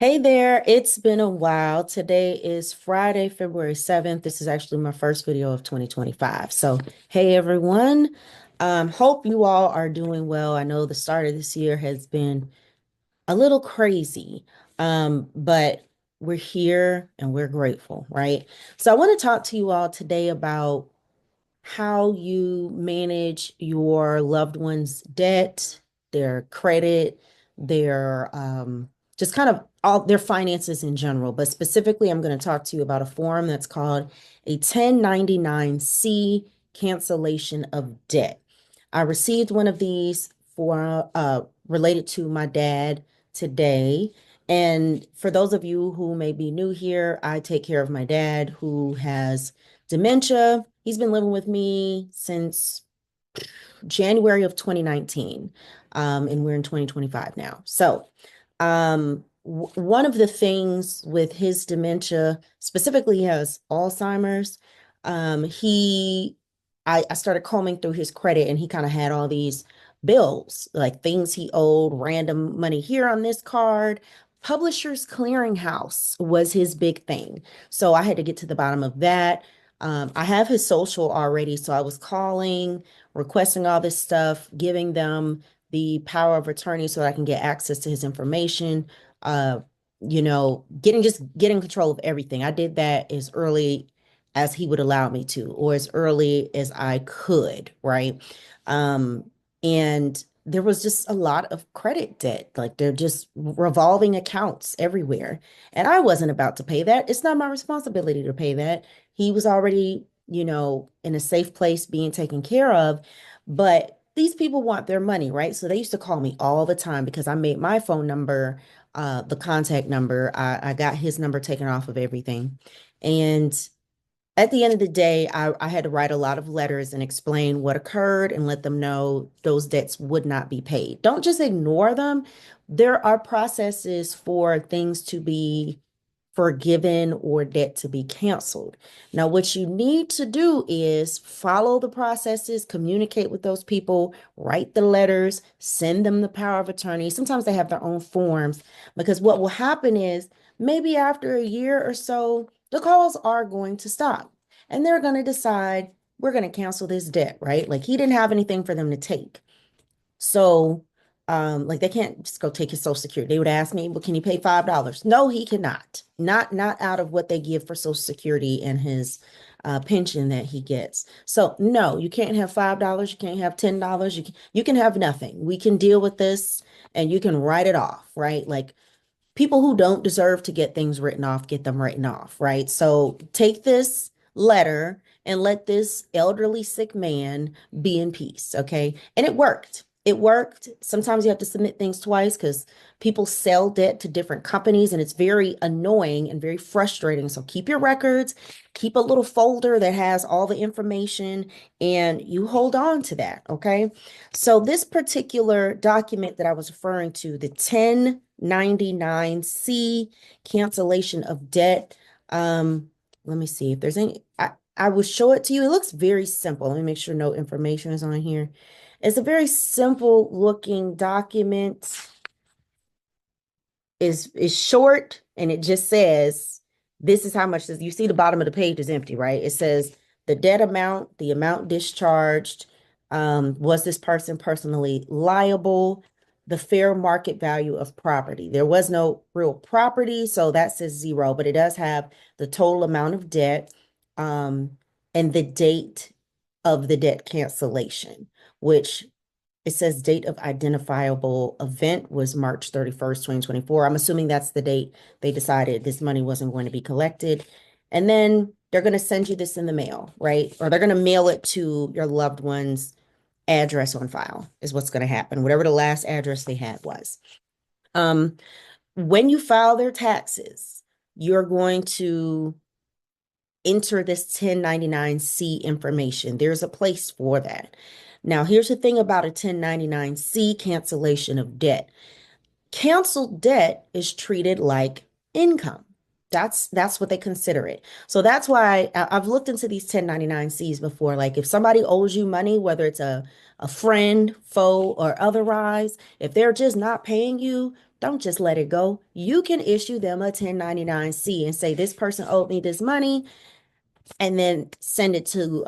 Hey there, it's been a while. Today is Friday, February 7th. This is actually my first video of 2025. So, hey everyone. Hope you all are doing well. I know the start of this year has been a little crazy, but we're here and we're grateful, right? So, I want to talk to you all today about how you manage your loved one's debt, their credit, their just kind of all their finances in general. But specifically, I'm going to talk to you about a form that's called a 1099-C cancellation of debt. I received one of these for related to my dad today. And for those of you who may be new here, I take care of my dad who has dementia. He's been living with me since January of 2019, and we're in 2025 now. So, one of the things with his dementia, specifically, he has Alzheimer's. I started combing through his credit, and he kind of had all these bills, like things he owed, random money here on this card. Publishers Clearinghouse was his big thing. So I had to get to the bottom of that. I have his social already, so I was calling, requesting all this stuff, giving them the power of attorney so that I can get access to his information, uh, getting control of everything. I did that as early as he would allow me to, or as early as I could, right? Um, and there was just a lot of credit debt, like they're just revolving accounts everywhere. And I wasn't about to pay that. It's not my responsibility to pay that. He was already, in a safe place being taken care of. But these people want their money, right? So they used to call me all the time because I made my phone number, the contact number. I got his number taken off of everything. And at the end of the day, I had to write a lot of letters and explain what occurred and let them know those debts would not be paid. Don't just ignore them. There are processes for things to be forgiven or debt to be canceled. Now, what you need to do is follow the processes, communicate with those people, write the letters, send them the power of attorney. Sometimes they have their own forms because what will happen is maybe after a year or so, the calls are going to stop and they're going to decide we're going to cancel this debt, right? Like he didn't have anything for them to take. So, like they can't just go take his social security. They would ask me, well, can he pay $5? No, he cannot. Not out of what they give for social security and his pension that he gets. So no, you can't have $5. You can't have $10. You can have nothing. We can deal with this and you can write it off, right? Like people who don't deserve to get things written off, get them written off, right? So take this letter and let this elderly sick man be in peace, okay? And it worked. It worked. Sometimes you have to submit things twice because people sell debt to different companies and it's very annoying and very frustrating. So keep your records, keep a little folder that has all the information and you hold on to that, okay? So this particular document that I was referring to, the 1099-C cancellation of debt. Let me see if there's any. I will show it to you. It looks very simple. Let me make sure no information is on here. It's a very simple looking document. Is short and it just says this is how much this, you see the bottom of the page is empty, right? It says the debt amount, the amount discharged, was this person personally liable, the fair market value of property. There was no real property, so that says zero, but it does have the total amount of debt, and the date of the debt cancellation, which it says date of identifiable event was March 31st, 2024. I'm assuming that's the date they decided this money wasn't going to be collected. And then they're going to send you this in the mail, right? Or they're going to mail it to your loved one's address on file, is what's going to happen, whatever the last address they had was. Um, when you file their taxes, you're going to enter this 1099-C information. There's a place for that. Now, here's the thing about a 1099-C cancellation of debt. Canceled debt is treated like income. That's what they consider it. So that's why I've looked into these 1099-Cs before. Like if somebody owes you money, whether it's a friend, foe, or otherwise, if they're just not paying you, don't just let it go. You can issue them a 1099-C and say, this person owed me this money, and then send it to,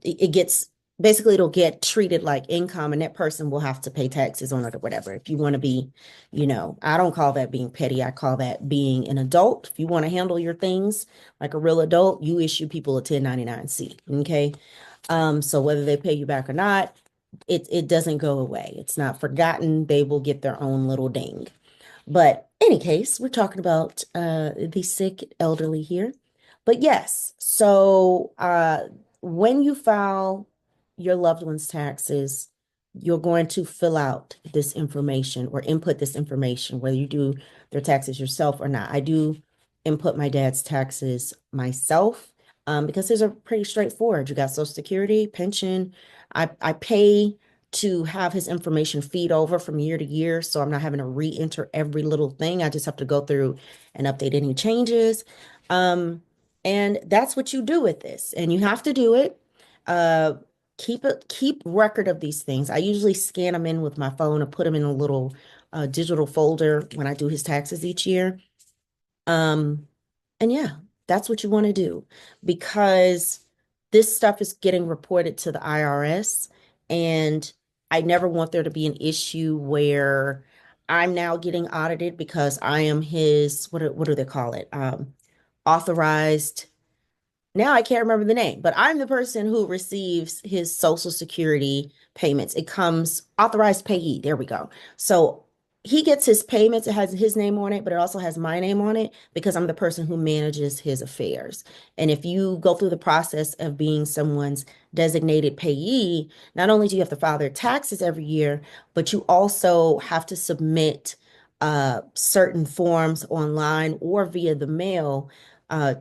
it gets, basically it'll get treated like income, and that person will have to pay taxes on it or whatever. If you want to be, I don't call that being petty. I call that being an adult. If you want to handle your things like a real adult, you issue people a 1099-C. Okay. So whether they pay you back or not, it doesn't go away. It's not forgotten. They will get their own little ding. But any case, we're talking about the sick elderly here. But yes, so when you file your loved one's taxes, you're going to fill out this information or input this information, whether you do their taxes yourself or not. I do input my dad's taxes myself, because these are pretty straightforward. You got Social Security, pension. I pay to have his information feed over from year to year, so I'm not having to re-enter every little thing. I just have to go through and update any changes. And that's what you do with this, and you have to do it. Uh, keep record of these things. I usually scan them in with my phone and put them in a little digital folder when I do his taxes each year. Um, and yeah, that's what you want to do, because this stuff is getting reported to the IRS, and I never want there to be an issue where I'm now getting audited because I am his, what do they call it? Authorized, now I can't remember the name, but I'm the person who receives his Social Security payments. It comes authorized payee. There we go. So he gets his payments. It has his name on it, but it also has my name on it because I'm the person who manages his affairs. And if you go through the process of being someone's designated payee, not only do you have to file their taxes every year, but you also have to submit certain forms online or via the mail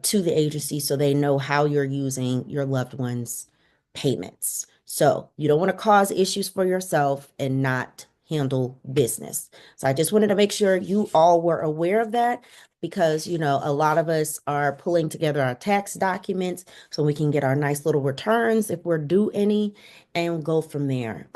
to the agency so they know how you're using your loved one's payments. So you don't want to cause issues for yourself and not handle business. So I just wanted to make sure you all were aware of that, because, a lot of us are pulling together our tax documents so we can get our nice little returns if we're due any, and go from there.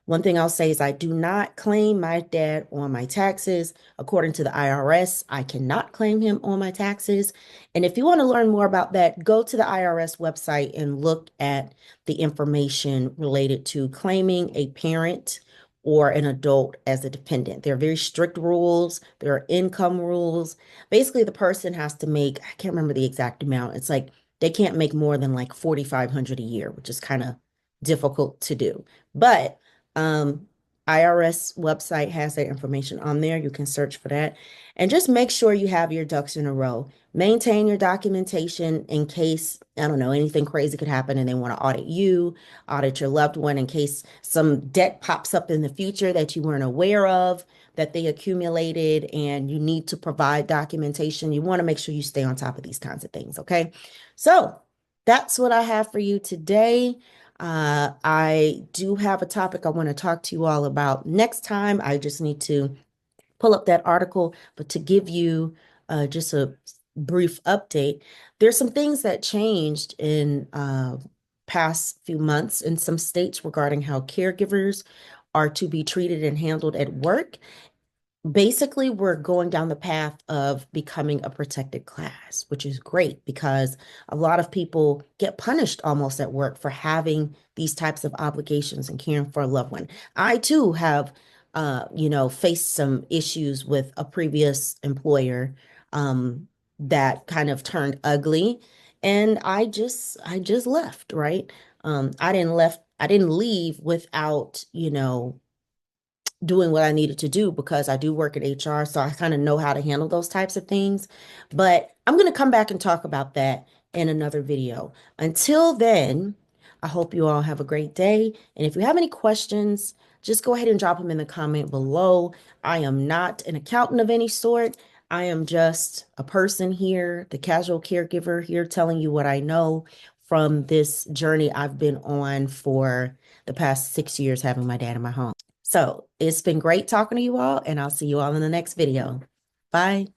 One thing I'll say is I do not claim my dad on my taxes. According to the IRS, I cannot claim him on my taxes. And if you want to learn more about that, go to the IRS website and look at the information related to claiming a parent or an adult as a dependent. There are very strict rules. There are income rules. Basically, the person has to make, I can't remember the exact amount. It's like they can't make more than like 4,500 a year, which is kind of difficult to do. But um, IRS website has that information on there. You can search for that. And just make sure you have your ducks in a row. Maintain your documentation in case, I don't know, anything crazy could happen and they want to audit you, audit your loved one in case some debt pops up in the future that you weren't aware of, that they accumulated, and you need to provide documentation. You want to make sure you stay on top of these kinds of things, okay? So that's what I have for you today. I do have a topic I want to talk to you all about next time. I just need to pull up that article, but to give you just a brief update, there's some things that changed in past few months in some states regarding how caregivers are to be treated and handled at work. Basically, we're going down the path of becoming a protected class, which is great because a lot of people get punished almost at work for having these types of obligations and caring for a loved one. I too have, faced some issues with a previous employer that kind of turned ugly, and I just left, right? I didn't leave without, doing what I needed to do because I do work at HR, so I kind of know how to handle those types of things. But I'm going to come back and talk about that in another video. Until then, I hope you all have a great day. And if you have any questions, just go ahead and drop them in the comment below. I am not an accountant of any sort. I am just a person here, the casual caregiver here, telling you what I know from this journey I've been on for the past 6 years having my dad in my home. So it's been great talking to you all, and I'll see you all in the next video. Bye.